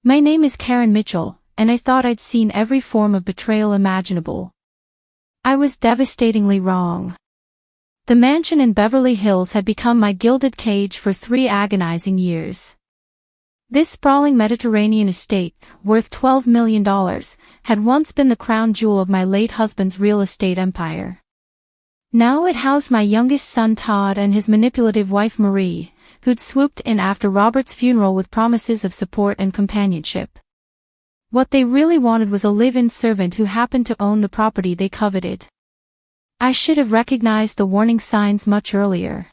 My name is Karen Mitchell, and I thought I'd seen every form of betrayal imaginable. I was devastatingly wrong. The mansion in Beverly Hills had become my gilded cage for 3 agonizing years. This sprawling Mediterranean estate, worth $12 million, had once been the crown jewel of my late husband's real estate empire. Now it housed my youngest son Todd and his manipulative wife Marie, who'd swooped in after Robert's funeral with promises of support and companionship. What they really wanted was a live-in servant who happened to own the property they coveted. I should have recognized the warning signs much earlier.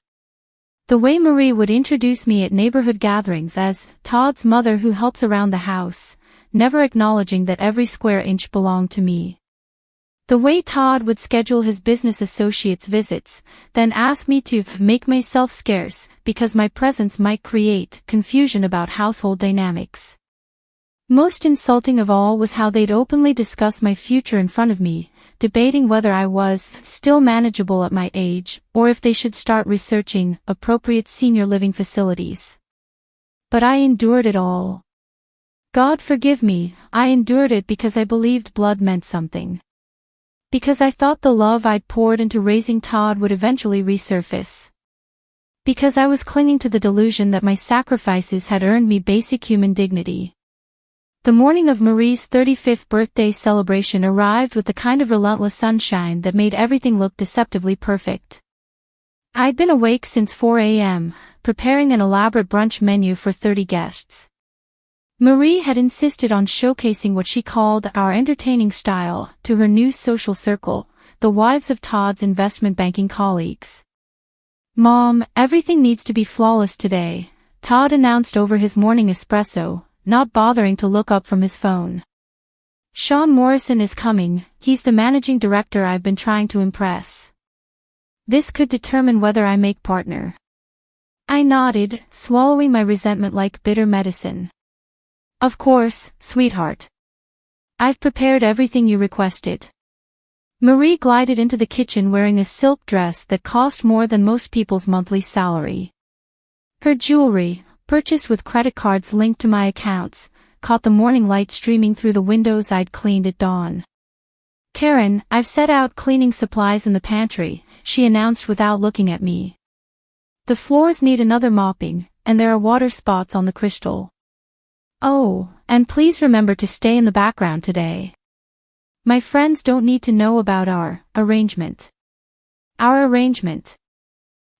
The way Marie would introduce me at neighborhood gatherings as Todd's mother who helps around the house, never acknowledging that every square inch belonged to me. The way Todd would schedule his business associates' visits, then ask me to make myself scarce because my presence might create confusion about household dynamics. Most insulting of all was how they'd openly discuss my future in front of me, debating whether I was still manageable at my age, or if they should start researching appropriate senior living facilities. But I endured it all. God forgive me, I endured it because I believed blood meant something. Because I thought the love I'd poured into raising Todd would eventually resurface. Because I was clinging to the delusion that my sacrifices had earned me basic human dignity. The morning of Marie's 35th birthday celebration arrived with the kind of relentless sunshine that made everything look deceptively perfect. I'd been awake since 4 a.m., preparing an elaborate brunch menu for 30 guests. Marie had insisted on showcasing what she called our entertaining style to her new social circle, the wives of Todd's investment banking colleagues. "Mom, everything needs to be flawless today," Todd announced over his morning espresso, not bothering to look up from his phone. "Sean Morrison is coming, he's the managing director I've been trying to impress. This could determine whether I make partner." I nodded, swallowing my resentment like bitter medicine. "Of course, sweetheart. I've prepared everything you requested." Marie glided into the kitchen wearing a silk dress that cost more than most people's monthly salary. Her jewelry, purchased with credit cards linked to my accounts, caught the morning light streaming through the windows I'd cleaned at dawn. "Karen, I've set out cleaning supplies in the pantry," she announced without looking at me. "The floors need another mopping, and there are water spots on the crystal. Oh, and please remember to stay in the background today. My friends don't need to know about our arrangement." Our arrangement.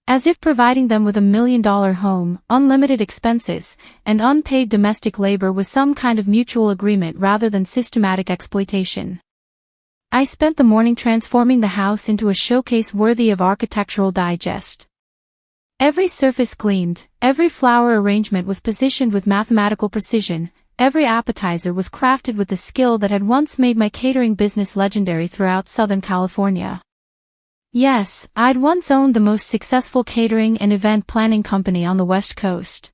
As if providing them with $1 million home, unlimited expenses, and unpaid domestic labor was some kind of mutual agreement rather than systematic exploitation. I spent the morning transforming the house into a showcase worthy of Architectural Digest. Every surface gleamed, every flower arrangement was positioned with mathematical precision, every appetizer was crafted with the skill that had once made my catering business legendary throughout Southern California. Yes, I'd once owned the most successful catering and event planning company on the West Coast.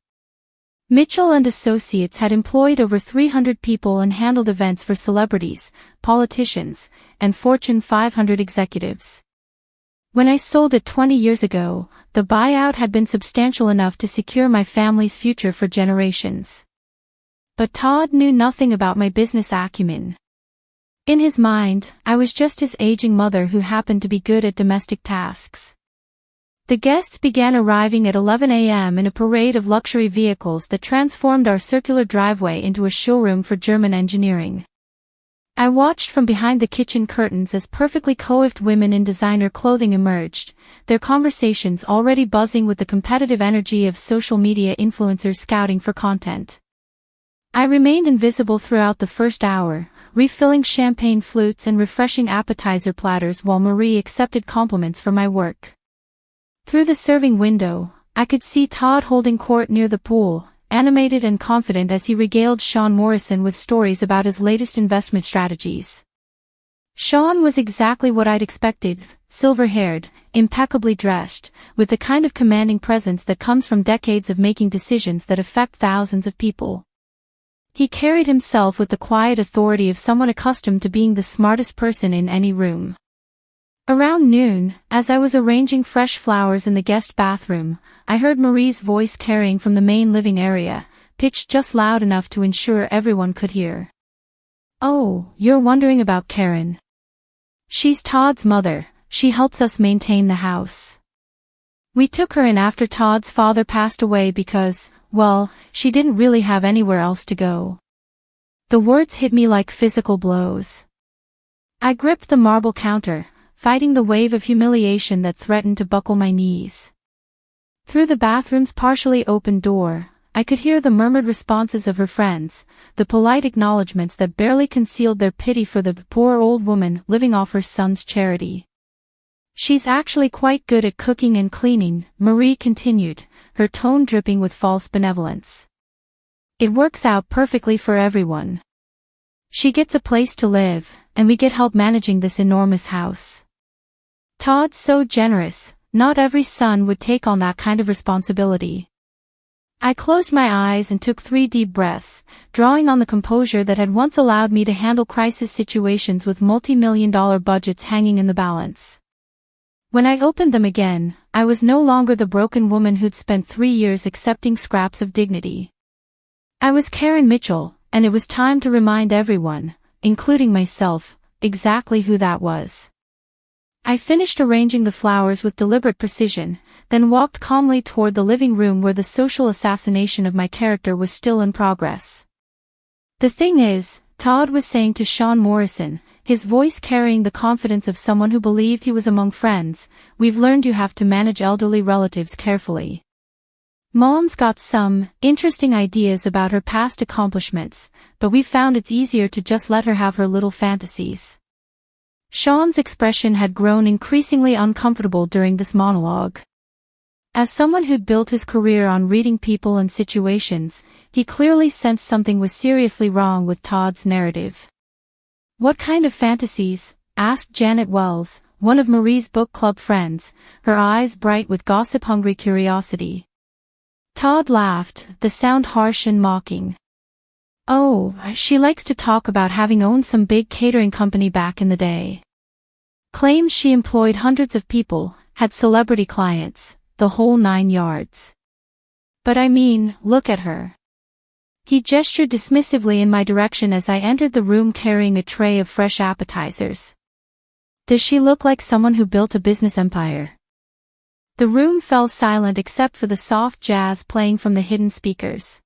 Mitchell & Associates had employed over 300 people and handled events for celebrities, politicians, and Fortune 500 executives. When I sold it 20 years ago, the buyout had been substantial enough to secure my family's future for generations. But Todd knew nothing about my business acumen. In his mind, I was just his aging mother who happened to be good at domestic tasks. The guests began arriving at 11 a.m. in a parade of luxury vehicles that transformed our circular driveway into a showroom for German engineering. I watched from behind the kitchen curtains as perfectly coiffed women in designer clothing emerged, their conversations already buzzing with the competitive energy of social media influencers scouting for content. I remained invisible throughout the first hour, refilling champagne flutes and refreshing appetizer platters while Marie accepted compliments for my work. Through the serving window, I could see Todd holding court near the pool, animated and confident as he regaled Sean Morrison with stories about his latest investment strategies. Sean was exactly what I'd expected, silver-haired, impeccably dressed, with the kind of commanding presence that comes from decades of making decisions that affect thousands of people. He carried himself with the quiet authority of someone accustomed to being the smartest person in any room. Around noon, as I was arranging fresh flowers in the guest bathroom, I heard Marie's voice carrying from the main living area, pitched just loud enough to ensure everyone could hear. "Oh, you're wondering about Karen. She's Todd's mother. She helps us maintain the house. We took her in after Todd's father passed away because, well, she didn't really have anywhere else to go." The words hit me like physical blows. I gripped the marble counter, fighting the wave of humiliation that threatened to buckle my knees. Through the bathroom's partially open door, I could hear the murmured responses of her friends, the polite acknowledgments that barely concealed their pity for the poor old woman living off her son's charity. "She's actually quite good at cooking and cleaning," Marie continued, her tone dripping with false benevolence. "It works out perfectly for everyone. She gets a place to live, and we get help managing this enormous house. Todd's so generous, not every son would take on that kind of responsibility." I closed my eyes and took 3 deep breaths, drawing on the composure that had once allowed me to handle crisis situations with multi-million-dollar budgets hanging in the balance. When I opened them again, I was no longer the broken woman who'd spent 3 years accepting scraps of dignity. I was Karen Mitchell, and it was time to remind everyone, including myself, exactly who that was. I finished arranging the flowers with deliberate precision, then walked calmly toward the living room where the social assassination of my character was still in progress. "The thing is," Todd was saying to Sean Morrison, his voice carrying the confidence of someone who believed he was among friends, "we've learned you have to manage elderly relatives carefully. Mom's got some interesting ideas about her past accomplishments, but we found it's easier to just let her have her little fantasies." Sean's expression had grown increasingly uncomfortable during this monologue. As someone who'd built his career on reading people and situations, he clearly sensed something was seriously wrong with Todd's narrative. "What kind of fantasies?" asked Janet Wells, one of Marie's book club friends, her eyes bright with gossip-hungry curiosity. Todd laughed, the sound harsh and mocking. "Oh, she likes to talk about having owned some big catering company back in the day. Claims she employed hundreds of people, had celebrity clients, the whole 9 yards. But I mean, look at her." He gestured dismissively in my direction as I entered the room carrying a tray of fresh appetizers. "Does she look like someone who built a business empire?" The room fell silent except for the soft jazz playing from the hidden speakers.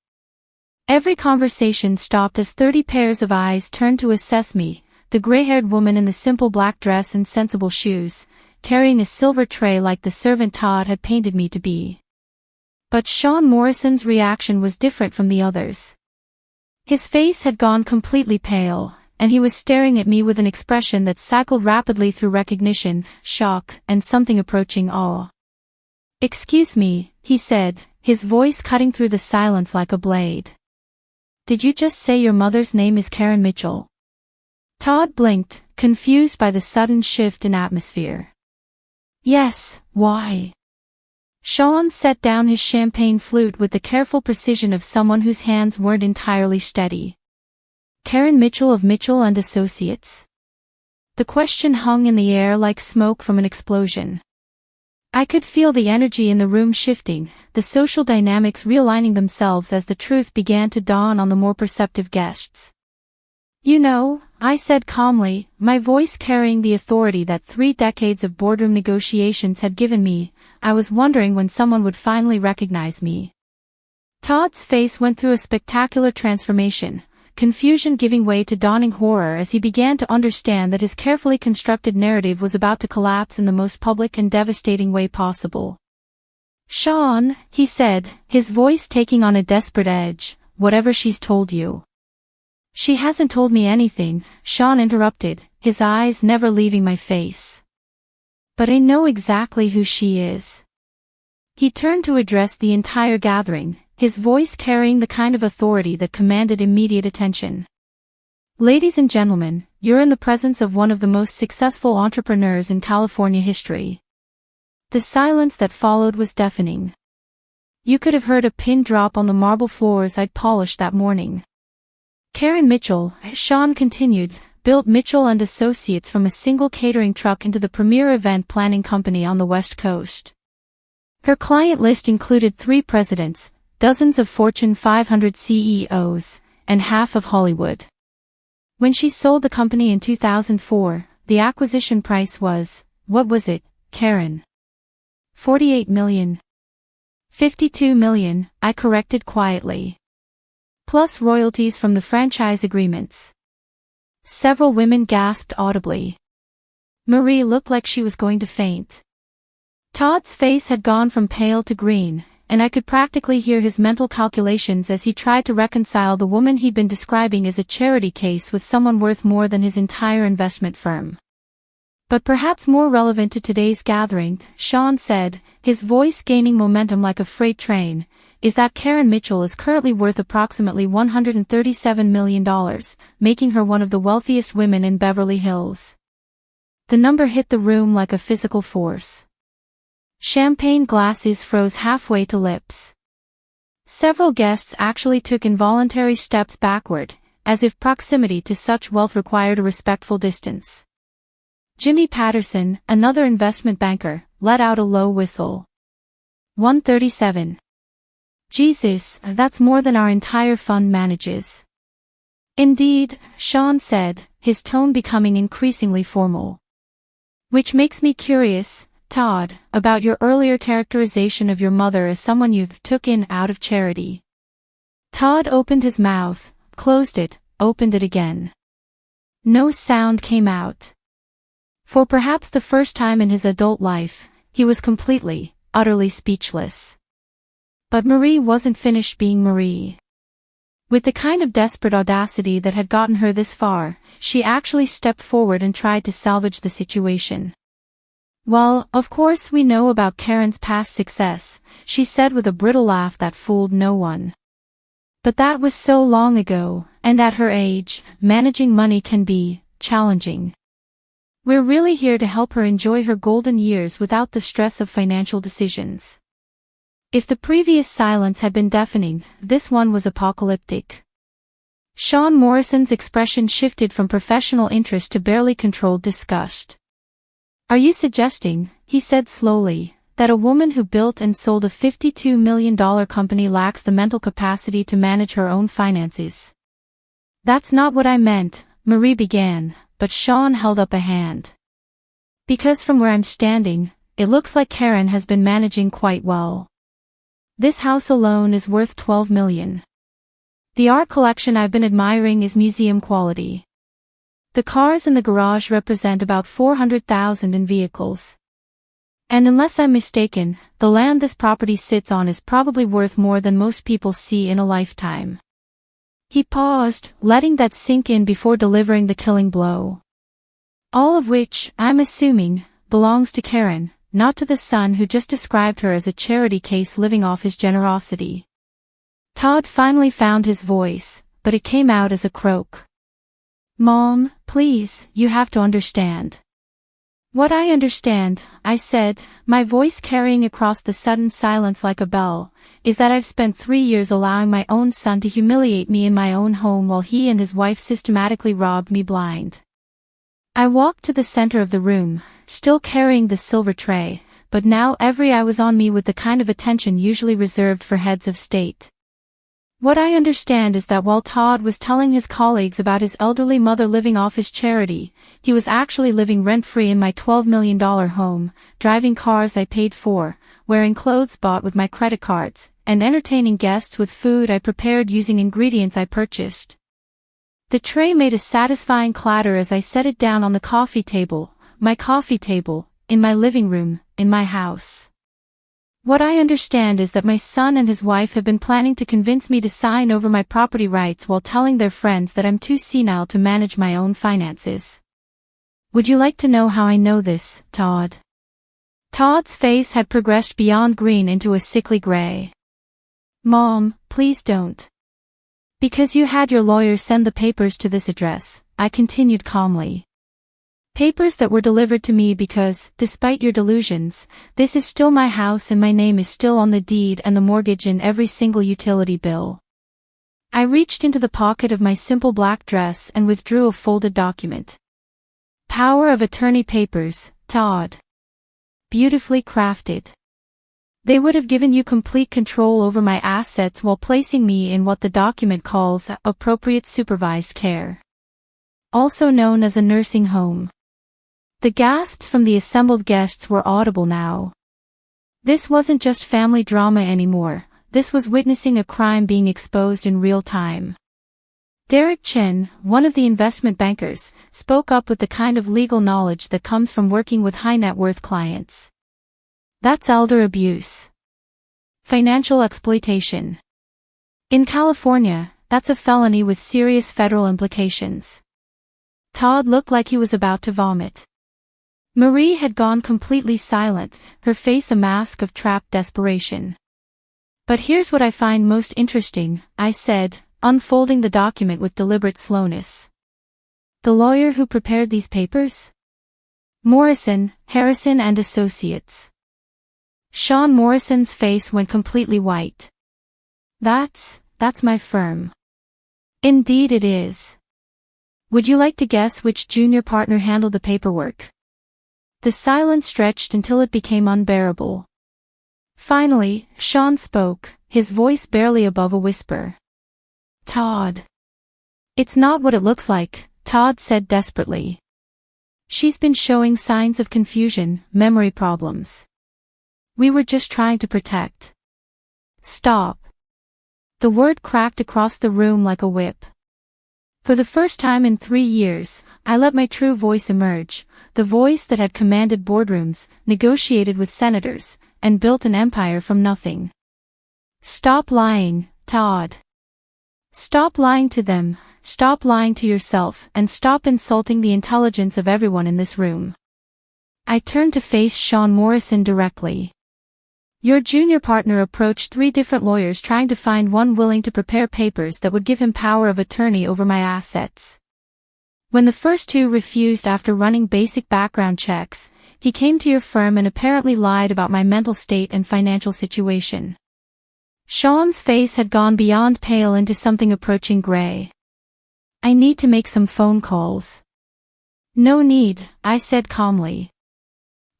Every conversation stopped as 30 pairs of eyes turned to assess me, the gray-haired woman in the simple black dress and sensible shoes, carrying a silver tray like the servant Todd had painted me to be. But Sean Morrison's reaction was different from the others. His face had gone completely pale, and he was staring at me with an expression that cycled rapidly through recognition, shock, and something approaching awe. "Excuse me," he said, his voice cutting through the silence like a blade. "Did you just say your mother's name is Karen Mitchell?" Todd blinked, confused by the sudden shift in atmosphere. "Yes, why?" Sean set down his champagne flute with the careful precision of someone whose hands weren't entirely steady. "Karen Mitchell of Mitchell and Associates?" The question hung in the air like smoke from an explosion. I could feel the energy in the room shifting, the social dynamics realigning themselves as the truth began to dawn on the more perceptive guests. "You know," I said calmly, my voice carrying the authority that 3 decades of boardroom negotiations had given me, "I was wondering when someone would finally recognize me." Todd's face went through a spectacular transformation, confusion giving way to dawning horror as he began to understand that his carefully constructed narrative was about to collapse in the most public and devastating way possible. "Sean," he said, his voice taking on a desperate edge, "whatever she's told you." "She hasn't told me anything," Sean interrupted, his eyes never leaving my face. "But I know exactly who she is." He turned to address the entire gathering, his voice carrying the kind of authority that commanded immediate attention. "Ladies and gentlemen, you're in the presence of one of the most successful entrepreneurs in California history." The silence that followed was deafening. You could have heard a pin drop on the marble floors I'd polished that morning. "Karen Mitchell," Sean continued, "built Mitchell and Associates from a single catering truck into the premier event planning company on the West Coast. Her client list included 3 presidents, dozens of Fortune 500 CEOs, and half of Hollywood. When she sold the company in 2004, the acquisition price was, what was it, Karen? $48 million. $52 million, I corrected quietly. Plus royalties from the franchise agreements. Several women gasped audibly. Marie looked like she was going to faint. Todd's face had gone from pale to green, and I could practically hear his mental calculations as he tried to reconcile the woman he'd been describing as a charity case with someone worth more than his entire investment firm. But perhaps more relevant to today's gathering, Sean said, his voice gaining momentum like a freight train, is that Karen Mitchell is currently worth approximately $137 million, making her one of the wealthiest women in Beverly Hills. The number hit the room like a physical force. Champagne glasses froze halfway to lips. Several guests actually took involuntary steps backward, as if proximity to such wealth required a respectful distance. Jimmy Patterson, another investment banker, let out a low whistle. 137. Jesus, that's more than our entire fund manages. Indeed, Sean said, his tone becoming increasingly formal. Which makes me curious, Todd, about your earlier characterization of your mother as someone you took in out of charity. Todd opened his mouth, closed it, opened it again. No sound came out. For perhaps the first time in his adult life, he was completely, utterly speechless. But Marie wasn't finished being Marie. With the kind of desperate audacity that had gotten her this far, she actually stepped forward and tried to salvage the situation. Well, of course we know about Karen's past success, she said with a brittle laugh that fooled no one. But that was so long ago, and at her age, managing money can be challenging. We're really here to help her enjoy her golden years without the stress of financial decisions. If the previous silence had been deafening, this one was apocalyptic. Sean Morrison's expression shifted from professional interest to barely controlled disgust. Are you suggesting, he said slowly, that a woman who built and sold a $52 million company lacks the mental capacity to manage her own finances? That's not what I meant, Marie began, but Sean held up a hand. Because from where I'm standing, it looks like Karen has been managing quite well. This house alone is worth $12 million. The art collection I've been admiring is museum quality. The cars in the garage represent about $400,000 in vehicles. And unless I'm mistaken, the land this property sits on is probably worth more than most people see in a lifetime. He paused, letting that sink in before delivering the killing blow. All of which, I'm assuming, belongs to Karen, not to the son who just described her as a charity case living off his generosity. Todd finally found his voice, but it came out as a croak. Mom, please, you have to understand. What I understand, I said, my voice carrying across the sudden silence like a bell, is that I've spent 3 years allowing my own son to humiliate me in my own home while he and his wife systematically robbed me blind. I walked to the center of the room, still carrying the silver tray, but now every eye was on me with the kind of attention usually reserved for heads of state. What I understand is that while Todd was telling his colleagues about his elderly mother living off his charity, he was actually living rent-free in my $12 million home, driving cars I paid for, wearing clothes bought with my credit cards, and entertaining guests with food I prepared using ingredients I purchased. The tray made a satisfying clatter as I set it down on the coffee table, in my living room, in my house. What I understand is that my son and his wife have been planning to convince me to sign over my property rights while telling their friends that I'm too senile to manage my own finances. Would you like to know how I know this, Todd? Todd's face had progressed beyond green into a sickly gray. Mom, please don't. Because you had your lawyer send the papers to this address, I continued calmly. Papers that were delivered to me because, despite your delusions, this is still my house and my name is still on the deed and the mortgage in every single utility bill. I reached into the pocket of my simple black dress and withdrew a folded document. Power of attorney papers, Todd. Beautifully crafted. They would have given you complete control over my assets while placing me in what the document calls appropriate supervised care, also known as a nursing home. The gasps from the assembled guests were audible now. This wasn't just family drama anymore, this was witnessing a crime being exposed in real time. Derek Chen, one of the investment bankers, spoke up with the kind of legal knowledge that comes from working with high-net-worth clients. That's elder abuse. Financial exploitation. In California, that's a felony with serious federal implications. Todd looked like he was about to vomit. Marie had gone completely silent, her face a mask of trapped desperation. But here's what I find most interesting, I said, unfolding the document with deliberate slowness. The lawyer who prepared these papers? Morrison, Harrison and Associates. Sean Morrison's face went completely white. That's my firm. Indeed it is. Would you like to guess which junior partner handled the paperwork? The silence stretched until it became unbearable. Finally, Sean spoke, his voice barely above a whisper. Todd. It's not what it looks like, Todd said desperately. She's been showing signs of confusion, memory problems. We were just trying to protect. Stop. The word cracked across the room like a whip. For the first time in 3 years, I let my true voice emerge, the voice that had commanded boardrooms, negotiated with senators, and built an empire from nothing. Stop lying, Todd. Stop lying to them, stop lying to yourself, and stop insulting the intelligence of everyone in this room. I turned to face Sean Morrison directly. Your junior partner approached 3 different lawyers trying to find one willing to prepare papers that would give him power of attorney over my assets. When the first 2 refused after running basic background checks, he came to your firm and apparently lied about my mental state and financial situation. Sean's face had gone beyond pale into something approaching gray. I need to make some phone calls. No need, I said calmly.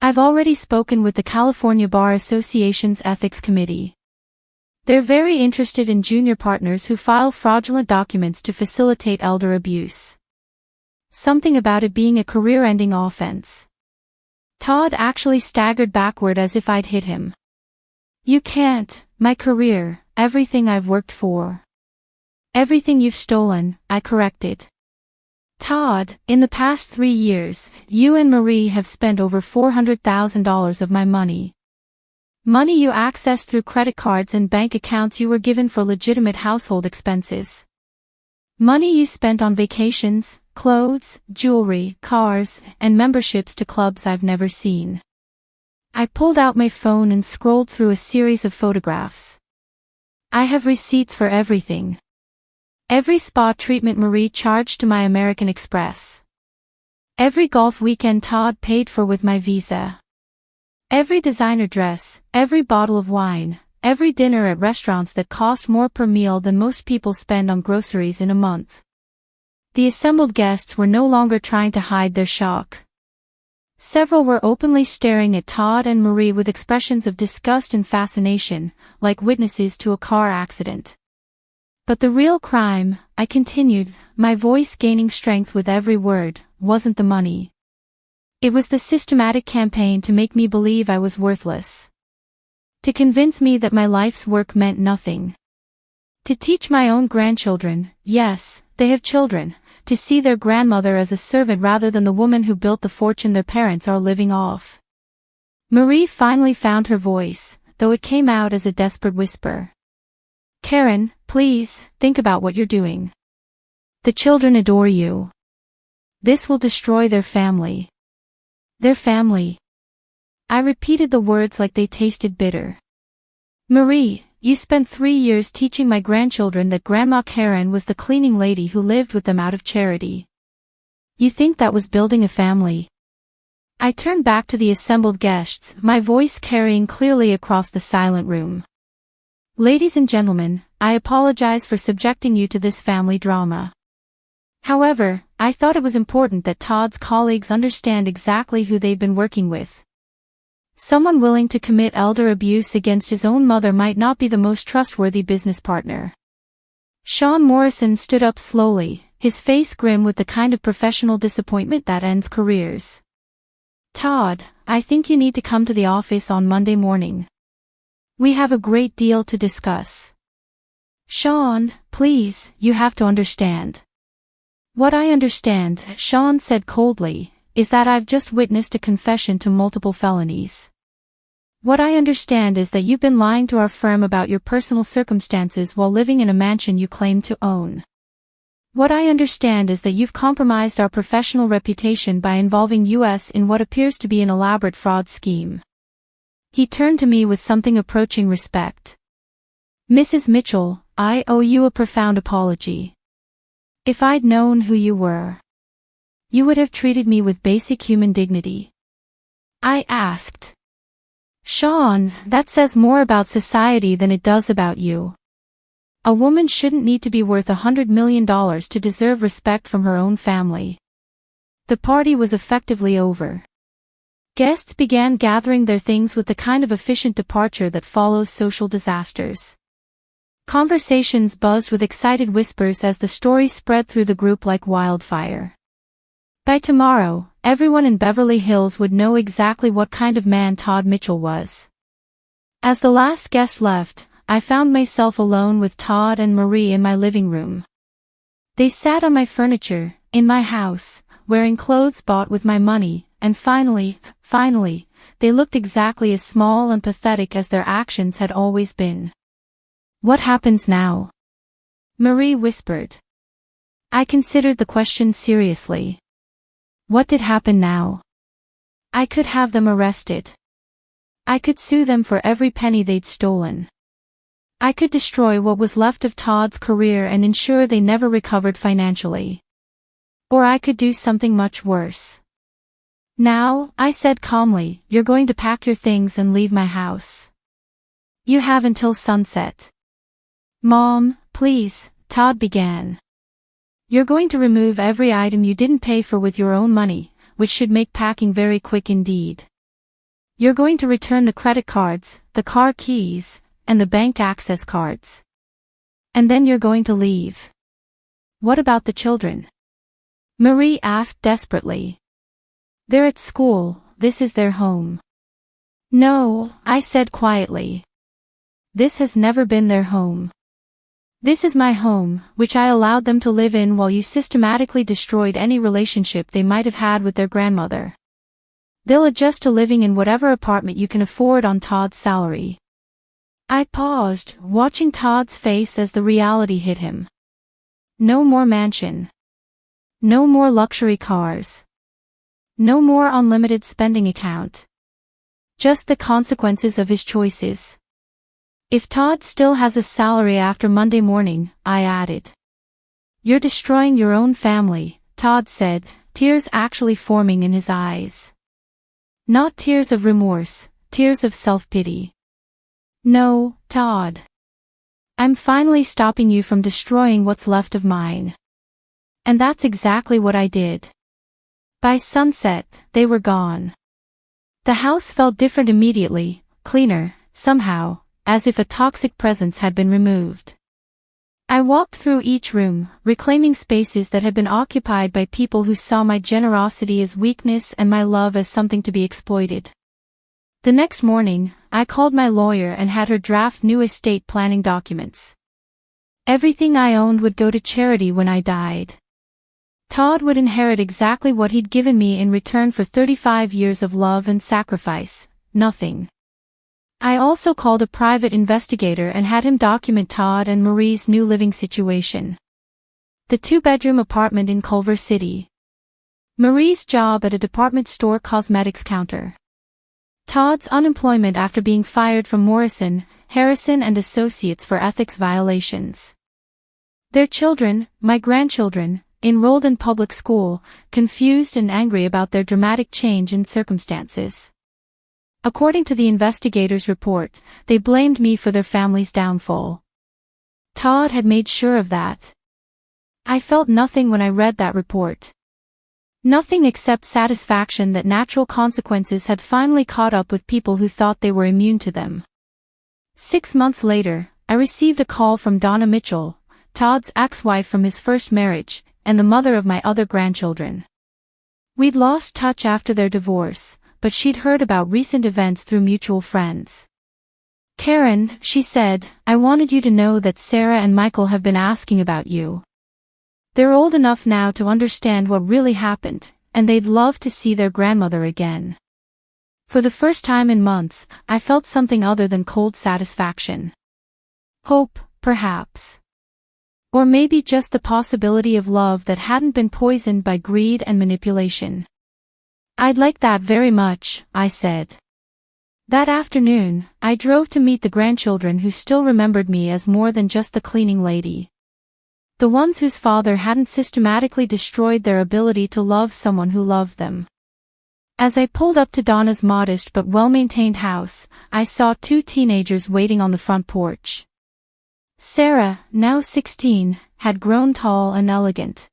I've already spoken with the California Bar Association's Ethics Committee. They're very interested in junior partners who file fraudulent documents to facilitate elder abuse. Something about it being a career-ending offense. Todd actually staggered backward as if I'd hit him. You can't, my career, everything I've worked for. Everything you've stolen, I corrected. Todd, in the past 3 years, you and Marie have spent over $400,000 of my money. Money you accessed through credit cards and bank accounts you were given for legitimate household expenses. Money you spent on vacations, clothes, jewelry, cars, and memberships to clubs I've never seen. I pulled out my phone and scrolled through a series of photographs. I have receipts for everything. Every spa treatment Marie charged to my American Express. Every golf weekend Todd paid for with my Visa. Every designer dress, every bottle of wine, every dinner at restaurants that cost more per meal than most people spend on groceries in a month. The assembled guests were no longer trying to hide their shock. Several were openly staring at Todd and Marie with expressions of disgust and fascination, like witnesses to a car accident. But the real crime, I continued, my voice gaining strength with every word, wasn't the money. It was the systematic campaign to make me believe I was worthless. To convince me that my life's work meant nothing. To teach my own grandchildren, yes, they have children, to see their grandmother as a servant rather than the woman who built the fortune their parents are living off. Marie finally found her voice, though it came out as a desperate whisper. Karen, please, think about what you're doing. The children adore you. This will destroy their family. Their family. I repeated the words like they tasted bitter. Marie, you spent 3 years teaching my grandchildren that Grandma Karen was the cleaning lady who lived with them out of charity. You think that was building a family? I turned back to the assembled guests, my voice carrying clearly across the silent room. Ladies and gentlemen, I apologize for subjecting you to this family drama. However, I thought it was important that Todd's colleagues understand exactly who they've been working with. Someone willing to commit elder abuse against his own mother might not be the most trustworthy business partner. Sean Morrison stood up slowly, his face grim with the kind of professional disappointment that ends careers. Todd, I think you need to come to the office on Monday morning. We have a great deal to discuss. Sean, please, you have to understand. What I understand, Sean said coldly, is that I've just witnessed a confession to multiple felonies. What I understand is that you've been lying to our firm about your personal circumstances while living in a mansion you claim to own. What I understand is that you've compromised our professional reputation by involving us in what appears to be an elaborate fraud scheme. He turned to me with something approaching respect. Mrs. Mitchell, I owe you a profound apology. If I'd known who you were, you would have treated me with basic human dignity. I asked. Sean, that says more about society than it does about you. A woman shouldn't need to be worth $100 million to deserve respect from her own family. The party was effectively over. Guests began gathering their things with the kind of efficient departure that follows social disasters. Conversations buzzed with excited whispers as the story spread through the group like wildfire. By tomorrow, everyone in Beverly Hills would know exactly what kind of man Todd Mitchell was. As the last guest left, I found myself alone with Todd and Marie in my living room. They sat on my furniture, in my house, wearing clothes bought with my money, and finally, they looked exactly as small and pathetic as their actions had always been. What happens now? Marie whispered. I considered the question seriously. What did happen now? I could have them arrested. I could sue them for every penny they'd stolen. I could destroy what was left of Todd's career and ensure they never recovered financially. Or I could do something much worse. Now, I said calmly, you're going to pack your things and leave my house. You have until sunset. Mom, please, Todd began. You're going to remove every item you didn't pay for with your own money, which should make packing very quick indeed. You're going to return the credit cards, the car keys, and the bank access cards. And then you're going to leave. What about the children? Marie asked desperately. They're at school, this is their home. No, I said quietly. This has never been their home. This is my home, which I allowed them to live in while you systematically destroyed any relationship they might have had with their grandmother. They'll adjust to living in whatever apartment you can afford on Todd's salary. I paused, watching Todd's face as the reality hit him. No more mansion. No more luxury cars. No more unlimited spending account. Just the consequences of his choices. If Todd still has a salary after Monday morning, I added. You're destroying your own family, Todd said, tears actually forming in his eyes. Not tears of remorse, tears of self-pity. No, Todd. I'm finally stopping you from destroying what's left of mine. And that's exactly what I did. By sunset, they were gone. The house felt different immediately, cleaner, somehow, as if a toxic presence had been removed. I walked through each room, reclaiming spaces that had been occupied by people who saw my generosity as weakness and my love as something to be exploited. The next morning, I called my lawyer and had her draft new estate planning documents. Everything I owned would go to charity when I died. Todd would inherit exactly what he'd given me in return for 35 years of love and sacrifice, nothing. I also called a private investigator and had him document Todd and Marie's new living situation. The 2-bedroom apartment in Culver City. Marie's job at a department store cosmetics counter. Todd's unemployment after being fired from Morrison, Harrison and Associates for ethics violations. Their children, my grandchildren, enrolled in public school, confused and angry about their dramatic change in circumstances. According to the investigators' report, they blamed me for their family's downfall. Todd had made sure of that. I felt nothing when I read that report. Nothing except satisfaction that natural consequences had finally caught up with people who thought they were immune to them. 6 months later, I received a call from Donna Mitchell, Todd's ex-wife from his first marriage, and the mother of my other grandchildren. We'd lost touch after their divorce, but she'd heard about recent events through mutual friends. "Karen," she said, "I wanted you to know that Sarah and Michael have been asking about you. They're old enough now to understand what really happened, and they'd love to see their grandmother again." For the first time in months, I felt something other than cold satisfaction. Hope, perhaps. Or maybe just the possibility of love that hadn't been poisoned by greed and manipulation. "I'd like that very much," I said. That afternoon, I drove to meet the grandchildren who still remembered me as more than just the cleaning lady. The ones whose father hadn't systematically destroyed their ability to love someone who loved them. As I pulled up to Donna's modest but well-maintained house, I saw 2 teenagers waiting on the front porch. Sarah, now 16, had grown tall and elegant.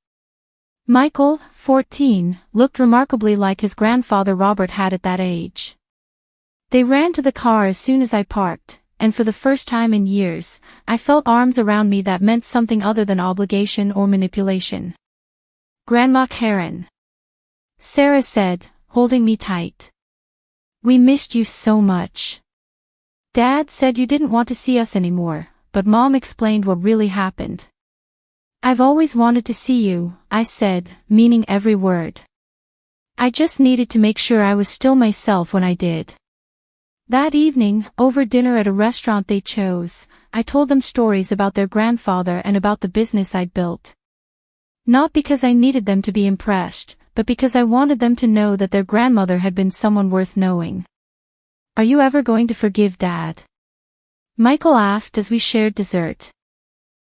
Michael, 14, looked remarkably like his grandfather Robert had at that age. They ran to the car as soon as I parked, and for the first time in years, I felt arms around me that meant something other than obligation or manipulation. "Grandma Karen," Sarah said, holding me tight. "We missed you so much. Dad said you didn't want to see us anymore, but Mom explained what really happened." "I've always wanted to see you," I said, meaning every word. I just needed to make sure I was still myself when I did. That evening, over dinner at a restaurant they chose, I told them stories about their grandfather and about the business I'd built. Not because I needed them to be impressed, but because I wanted them to know that their grandmother had been someone worth knowing. "Are you ever going to forgive Dad?" Michael asked as we shared dessert.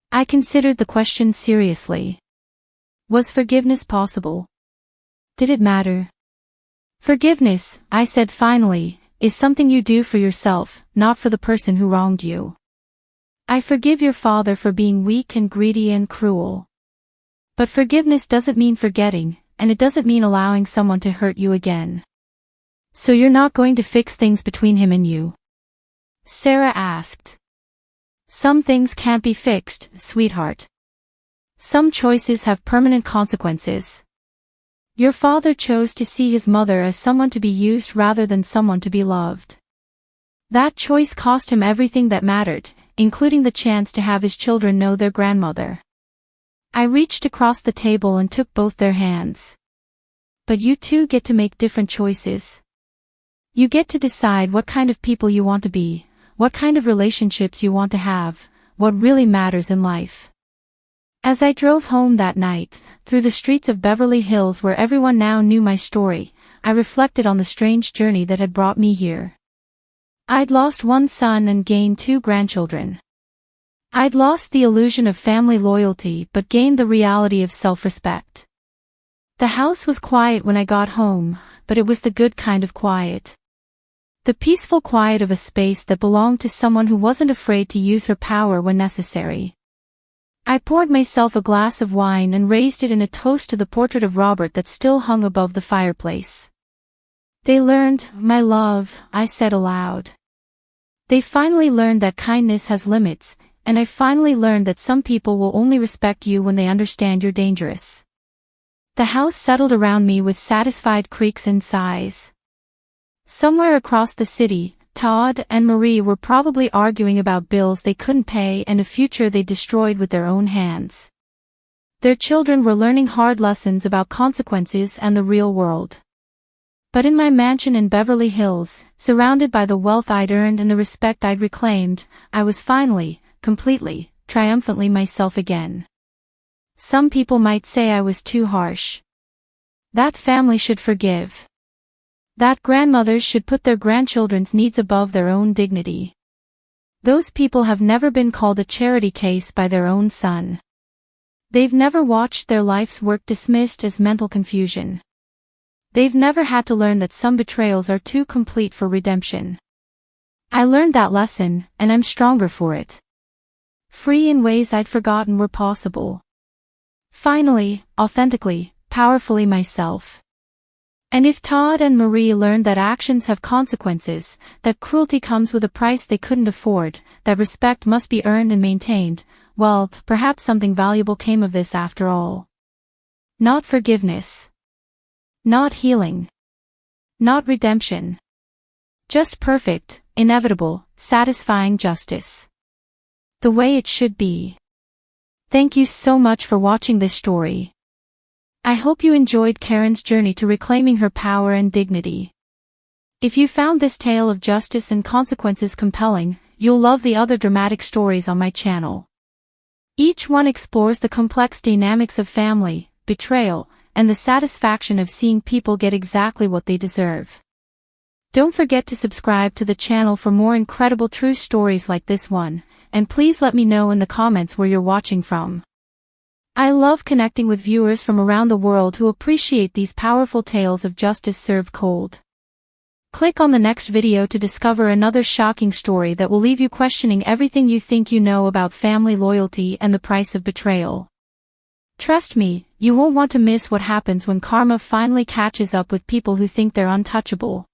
I considered the question seriously. Was forgiveness possible? Did it matter? "Forgiveness," I said finally, "is something you do for yourself, not for the person who wronged you. I forgive your father for being weak and greedy and cruel. But forgiveness doesn't mean forgetting, and it doesn't mean allowing someone to hurt you again." "So you're not going to fix things between him and you?" Sarah asked. "Some things can't be fixed, sweetheart. Some choices have permanent consequences. Your father chose to see his mother as someone to be used rather than someone to be loved. That choice cost him everything that mattered, including the chance to have his children know their grandmother." I reached across the table and took both their hands. "But you too get to make different choices. You get to decide what kind of people you want to be, what kind of relationships you want to have, what really matters in life." As I drove home that night, through the streets of Beverly Hills where everyone now knew my story, I reflected on the strange journey that had brought me here. I'd lost 1 son and gained 2 grandchildren. I'd lost the illusion of family loyalty but gained the reality of self-respect. The house was quiet when I got home, but it was the good kind of quiet. The peaceful quiet of a space that belonged to someone who wasn't afraid to use her power when necessary. I poured myself a glass of wine and raised it in a toast to the portrait of Robert that still hung above the fireplace. "They learned, my love," I said aloud. "They finally learned that kindness has limits, and I finally learned that some people will only respect you when they understand you're dangerous." The house settled around me with satisfied creaks and sighs. Somewhere across the city, Todd and Marie were probably arguing about bills they couldn't pay and a future they destroyed with their own hands. Their children were learning hard lessons about consequences and the real world. But in my mansion in Beverly Hills, surrounded by the wealth I'd earned and the respect I'd reclaimed, I was finally, completely, triumphantly myself again. Some people might say I was too harsh. That family should forgive. That grandmothers should put their grandchildren's needs above their own dignity. Those people have never been called a charity case by their own son. They've never watched their life's work dismissed as mental confusion. They've never had to learn that some betrayals are too complete for redemption. I learned that lesson, and I'm stronger for it. Free in ways I'd forgotten were possible. Finally, authentically, powerfully myself. And if Todd and Marie learned that actions have consequences, that cruelty comes with a price they couldn't afford, that respect must be earned and maintained, well, perhaps something valuable came of this after all. Not forgiveness. Not healing. Not redemption. Just perfect, inevitable, satisfying justice. The way it should be. Thank you so much for watching this story. I hope you enjoyed Karen's journey to reclaiming her power and dignity. If you found this tale of justice and consequences compelling, you'll love the other dramatic stories on my channel. Each one explores the complex dynamics of family, betrayal, and the satisfaction of seeing people get exactly what they deserve. Don't forget to subscribe to the channel for more incredible true stories like this one, and please let me know in the comments where you're watching from. I love connecting with viewers from around the world who appreciate these powerful tales of justice served cold. Click on the next video to discover another shocking story that will leave you questioning everything you think you know about family loyalty and the price of betrayal. Trust me, you won't want to miss what happens when karma finally catches up with people who think they're untouchable.